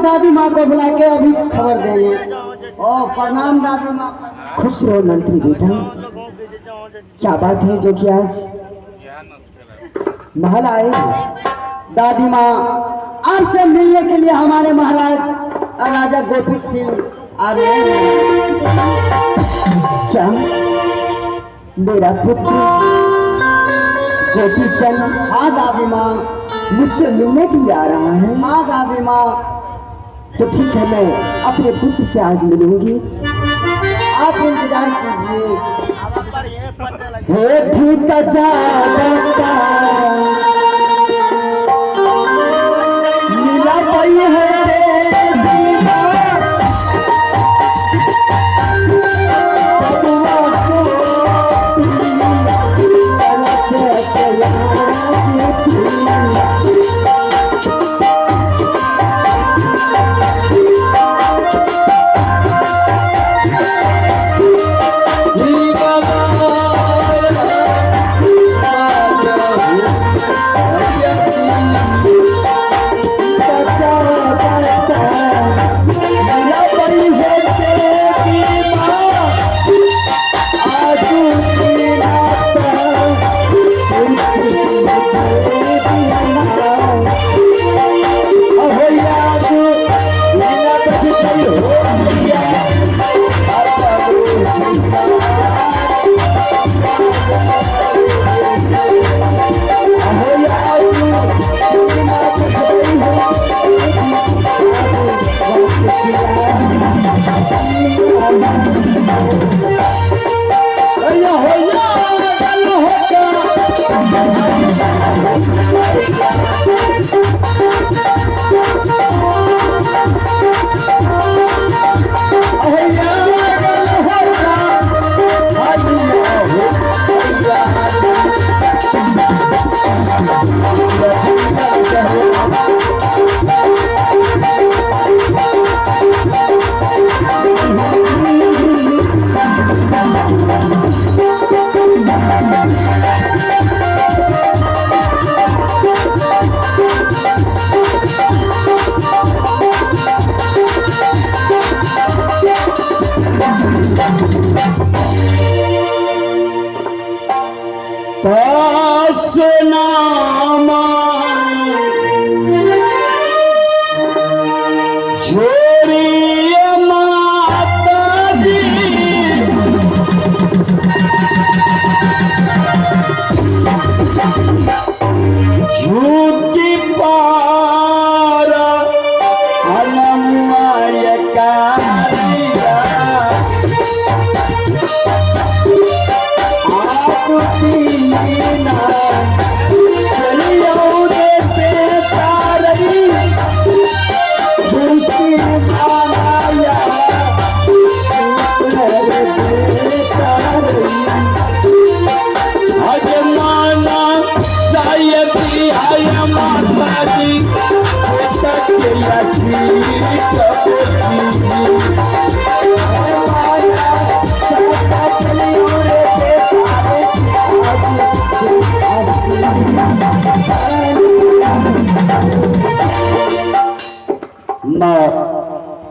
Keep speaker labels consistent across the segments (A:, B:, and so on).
A: दादी माँ को बुला के अभी खबर देंगे। ओ प्रणाम दादी माँ।
B: खुश रहो मंत्री बेटा। क्या बात है जो कि आज महल आए?
A: दादी माँ आपसे मिलने के लिए हमारे महाराज राजा गोपी सिंह आ रहे हैं।
B: क्या मेरा पुत्र गोपी चंद?
A: हाँ दादी माँ
B: मुझसे मिलने के लिए आ रहा है।
A: हाँ दादी माँ।
B: तो ठीक है, मैं अपने पुत्र से आज मिलूंगी।
A: आप इंतजार कीजिए।
B: मिला पाई है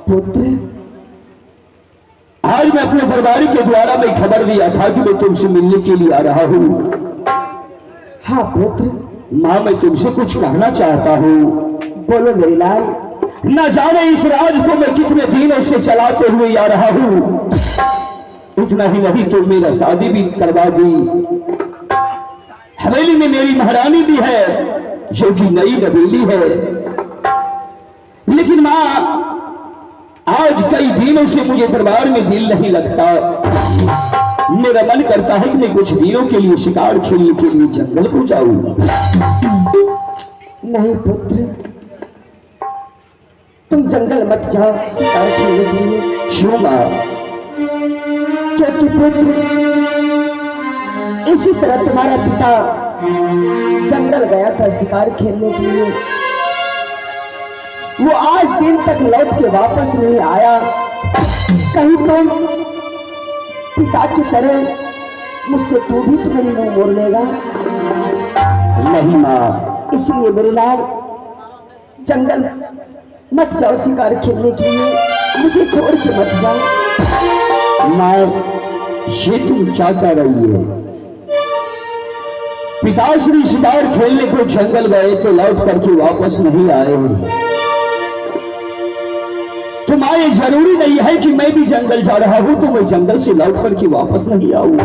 B: पुत्र।
C: आज मैं अपने दरबारी के द्वारा में खबर दिया था कि मैं तुमसे मिलने के लिए आ रहा हूँ।
B: हाँ पुत्र।
C: माँ, मैं तुमसे कुछ कहना चाहता हूँ।
B: बोलो मेरे लाल।
C: न जाने इस राज को मैं कितने दिनों से चलाते हुए आ रहा हूँ। इतना ही नहीं तो मेरा शादी भी करवा दी। हवेली में मेरी महारानी भी है जो कि नई नवेली है। लेकिन माँ, आज कई दिनों से मुझे दरबार में दिल नहीं लगता। मेरा मन करता है कि मैं कुछ दिनों के लिए शिकार खेलने के लिए जंगल को जाऊं।
B: नहीं पुत्र, तुम जंगल मत जाओ शिकार खेलने के लिए।
C: क्यों माँ?
B: क्योंकि पुत्र इसी तरह तुम्हारा पिता जंगल गया था शिकार खेलने के लिए। वो आज दिन तक लौट के वापस नहीं आया। कहीं तुम पिता की तरह मुझसे तू भी तो नहीं मुंह मोड़ लेगा?
C: नहीं माँ,
B: इसलिए मेरे लाल जंगल मत जाओ शिकार खेलने के लिए, मुझे छोड़ के मत जाओ।
C: माँ ये तुम क्या कर रही है? पिताश्री शिकार खेलने को जंगल गए तो लौट करके वापस नहीं आए। तो माँ ये जरूरी नहीं है कि मैं भी जंगल जा रहा हूं तो मैं जंगल से लौट करके वापस नहीं आऊं।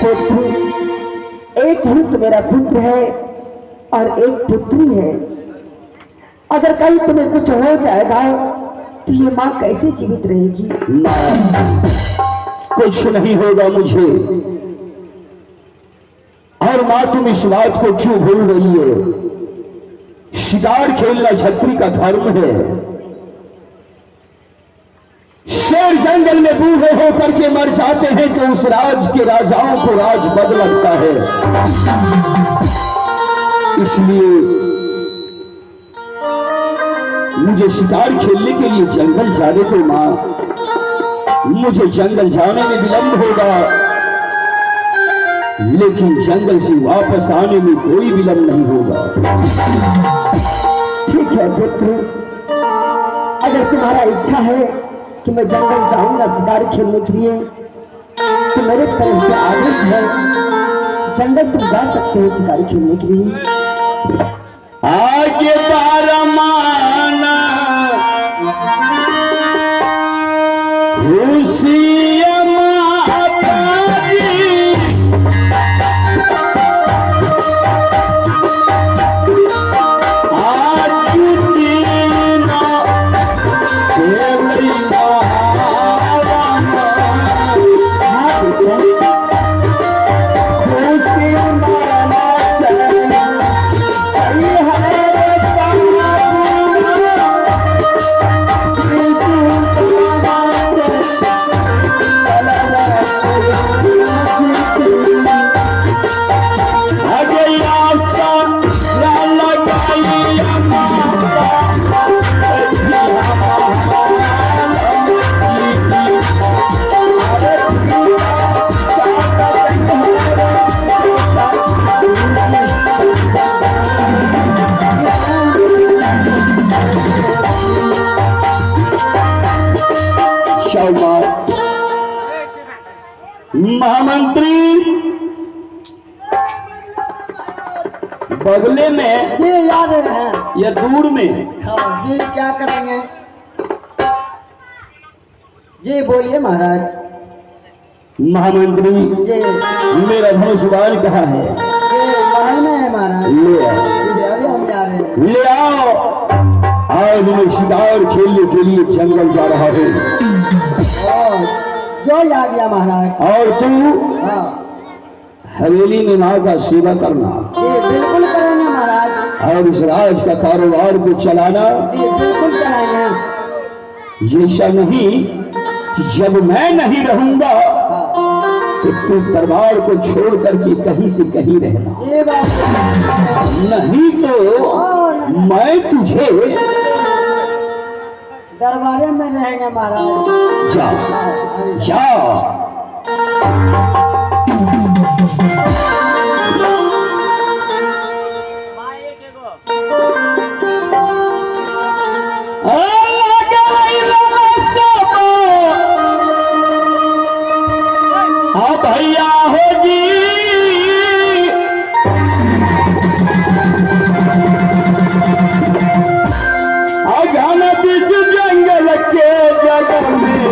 B: पुत्र, एक ही तो मेरा पुत्र है और एक पुत्री है। अगर कहीं तुम्हें कुछ हो जाएगा तो ये माँ कैसे जीवित रहेगी?
C: माँ कुछ नहीं होगा मुझे। और माँ तुम इस बात को क्यों भूल रही है? शिकार खेलना क्षत्रिय का धर्म है। शेर जंगल में बूढ़े होकर के मर जाते हैं तो उस राज के राजाओं को राज बद लगता है। इसलिए मुझे शिकार खेलने के लिए जंगल जाने को मां, मुझे जंगल जाने में विलंब होगा, लेकिन जंगल से वापस आने में कोई विलंब नहीं होगा।
B: ठीक है पुत्र, अगर तुम्हारा इच्छा है कि मैं जंगल जाऊंगा शिकार खेलने के लिए तो मेरे तरफ से आदेश है, जंगल तुम जा सकते हो शिकार खेलने के लिए।
C: आगे पारमाना महामंत्री बगले में
A: जी याद है
C: या दूर में?
A: हाँ जी, क्या करेंगे जी, बोलिए महाराज।
C: महामंत्री
A: जी
C: मेरा धनुष बाण कहाँ है?
A: ये महल में है महाराज।
C: ले आओ,
A: जी अभी हम जा रहे हैं।
C: ले आओ। आज मैं शिकार खेलने के लिए जंगल जा रहा हूँ।
A: जो आ गया महाराज।
C: और तू
A: हाँ
C: हवेली में माँ का सेवा करना।
A: जी बिल्कुल करेंगे महाराज।
C: और इस राज का कारोबार को चलाना।
A: जी बिल्कुल चलाएंगे।
C: ऐसा नहीं कि जब मैं नहीं रहूंगा तो तू दरबार को छोड़ करके कहीं से कहीं रहना।
A: जी बात
C: नहीं तो मैं तुझे
A: दरबारे में रहेंगे महाराज।
C: जा जा। हाँ भैया हो जी, आजान बीच जंगल के जगह में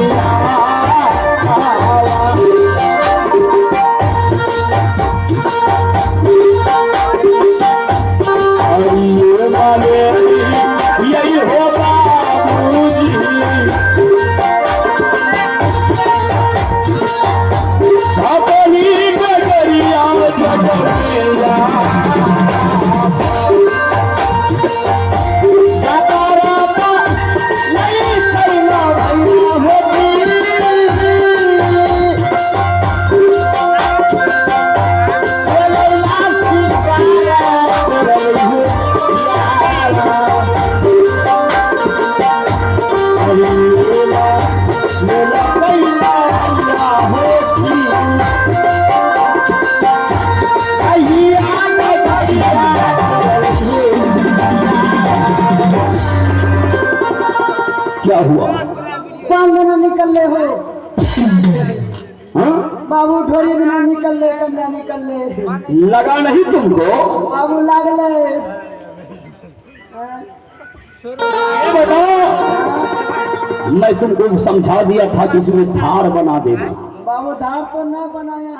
C: हुआ?
A: 5 दिन निकल ले हो
C: हाँ?
A: बाबू, ढोरी दिन निकल ले, कन्या निकल ले।
C: लगा नहीं तुमको?
A: बाबू लागले।
C: ये बताओ, मैं तुमको समझा दिया था कि इसमें धार बना देना।
A: बाबू धार तो ना बनाया।